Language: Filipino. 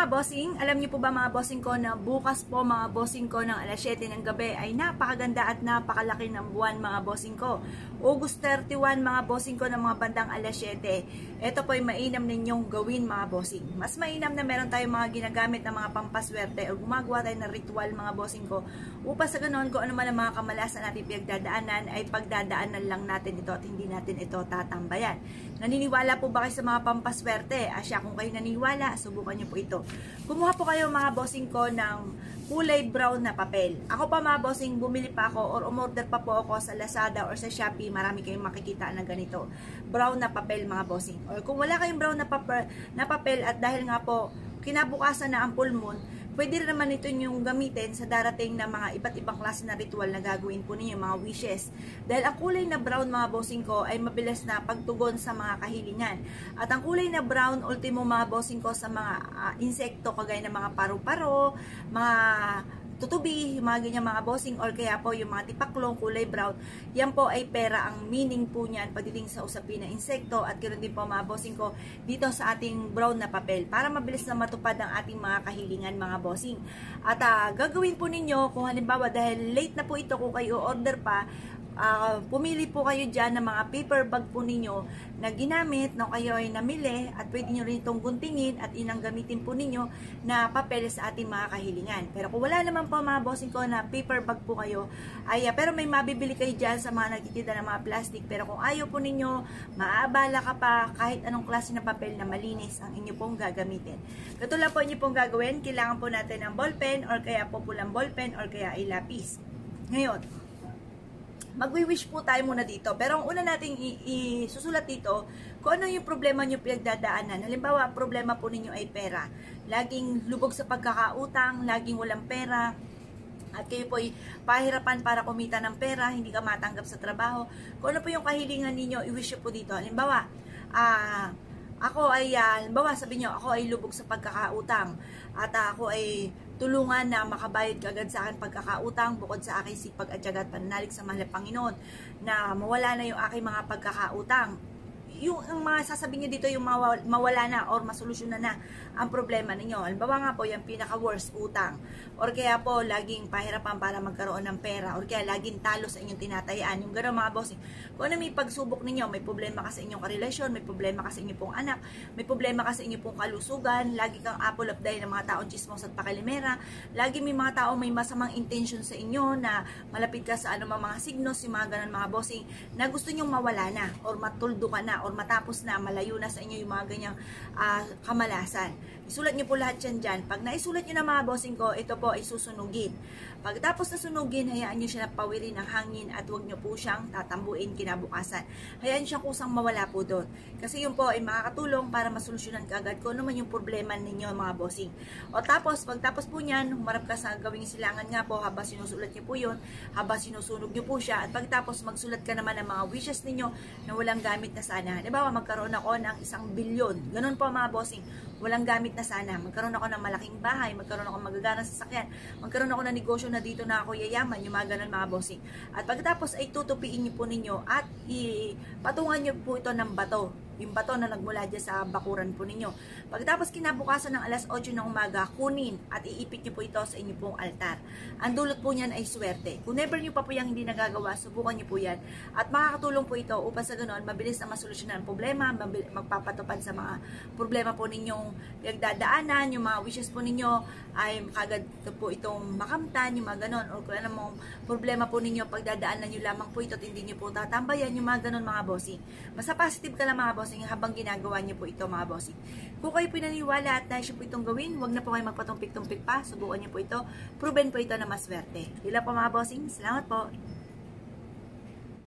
mga bossing, alam niyo po ba mga bossing ko na bukas po mga bossing ko ng alas 7 ng gabi ay napakaganda at napakalaki ng buwan mga bossing ko. August 31 mga bossing ko ng mga bandang alas 7. Ito po ay mainam ninyong gawin mga bossing. Mas mainam na meron tayong mga ginagamit na mga pampaswerte o gumagawa tayo ng ritual mga bossing ko. Upang sa ganoon kung ano man ang mga kamalasan natin pinagdadaanan ay pagdadaanan lang natin ito at hindi natin ito tatambayan. Naniniwala po ba kayo sa mga pampaswerte? Asya, kung kayo naniniwala, subukan niyo po ito. Kumuha po kayo mga bossing ko ng kulay brown na papel. Ako pa mga bossing, bumili pa ako or umorder pa po ako sa Lazada or sa Shopee. Marami kayong makikita na ganito. Brown na papel mga bossing. Or kung wala kayong brown na papel at dahil nga po kinabukasan na ang full moon, pwede rin naman ito yung gamitin sa darating na mga iba't ibang klase na ritual na gagawin po ninyo, mga wishes. Dahil ang kulay na brown mga bossing ko ay mabilis na pagtugon sa mga kahilingan. At ang kulay na brown, ultimo mga bossing ko sa mga insekto kagaya ng mga paru-paro, mga tutubi, mga ganyan mga bossing, or kaya po yung mga tipaklong kulay brown, yan po ay pera ang meaning po niyan pagdating sa usapin ng insekto. At ganoon din po mga bossing ko dito sa ating brown na papel para mabilis na matupad ang ating mga kahilingan mga bossing. At gagawin po ninyo kung halimbawa dahil late na po ito kung kayo order pa, pumili po kayo dyan ng mga paper bag po ninyo na ginamit nung kayo ay namili at pwede nyo rin itong guntingin at inang gamitin po ninyo na papel sa ating mga kahilingan. Pero kung wala naman po mga bossing ko na paper bag po kayo, pero may mabibili kayo dyan sa mga nagtitinda ng mga plastic. Pero kung ayaw po ninyo, maaabala ka pa kahit anong klase ng papel na malinis ang inyo pong gagamitin. Katulad po inyo pong gagawin, kailangan po natin ng ballpen or kaya po pulang ballpen or kaya ay lapis. Ngayon, magwi-wish po tayo muna dito. Pero ang una nating isusulat dito, kung ano yung problema nyo pinagdadaanan. Halimbawa, problema po ninyo ay pera. Laging lubog sa pagkakautang, laging walang pera, at kayo po ay pahirapan para kumita ng pera, hindi ka matanggap sa trabaho. Kung ano po yung kahilingan ninyo, i-wish po dito. Halimbawa, ako ay, halimbawa sabi nyo, ako ay lubog sa pagkakautang at ako ay tulungan na makabayad kagad sa akin pagkakautang bukod sa aking sipag at tiyaga at pananalig sa mahal na Panginoon na mawala na yung aking mga pagkakautang. Yung mga sasabihin nyo dito yung mawala na or masolusyonan na ang problema ninyo. Halimbawa nga po, yung pinaka-worst, utang. Or kaya po, laging pahirapan para magkaroon ng pera. Or kaya laging talo sa inyong tinatayaan. Yung gano'n mga bossing. Kung ano may pagsubok ninyo, may problema ka sa inyong karelasyon, may problema ka sa inyong pong anak, may problema ka sa inyong pong kalusugan, lagi kang apple of day ng mga taong chismos at pakalimera, lagi may mga tao may masamang intention sa inyo na malapit ka sa anumang mga signos, yung mga gano'n mga bossing, na gusto nyong mawala na or matuldo ka na or matapos na, malayo na sa inyo yung mga ganyang kamalasan. Isulat nyo po lahat yan dyan. Pag naisulat nyo na mga bossing ko, ito po ay susunugin. Pagkatapos na sunugin, hayaan nyo siya na pawirin ng hangin at huwag nyo po siyang tatambuin kinabukasan. Hayaan siyang kusang mawala po doon. Kasi yun po ay makakatulong para masolusyonan kaagad kung ano man yung problema ninyo mga bossing. O tapos, pagtapos po niyan, humarap ka sa gawing silangan nga po habang sinusulat nyo po yun, habang sinusunog nyo po siya, at pagtapos magsulat ka naman ng mga wishes ninyo na walang gamit na sana. Halimbawa, magkaroon ako ng 1 bilyon. Ganun po mga bossing. Walang gamit na sana. Magkaroon ako ng malaking bahay, magkaroon ako ng magaganang sasakyan, magkaroon ako ng negosyo na dito na ako yayaman, yung mga ganun mga bossing. At pagkatapos ay tutupiin niyo po ninyo at ipatungan niyo po ito ng bato. Yung bato na nagmula dyan sa bakuran po ninyo. Pagkatapos kinabukasan ng alas 8 ng umaga, kunin at iipit nyo po ito sa inyo pong altar. Ang dulot po niyan ay swerte. Kung never nyo pa po yung hindi nagagawa, subukan nyo po yan. At makakatulong po ito upang sa ganoon, mabilis na masolusyonan ang problema, magpapatupad sa mga problema po ninyong pinagdadaanan, yung mga wishes po ninyo ay kagad po itong makamtan, yung mga ganon. O kung ano mong problema po ninyo, pagdadaanan nyo lamang po ito at hindi nyo po tatambayan, yung mga ganon mga bossing. Basta positive ka lang mga bossing habang ginagawa niyo po ito mga bossing. Kung kayo pinaniwala at nais po itong gawin, huwag na po kayo magpatumpik-tumpik pa. Subukan niyo po ito. Proven po ito na maswerte. Hila po mga bossing. Salamat po.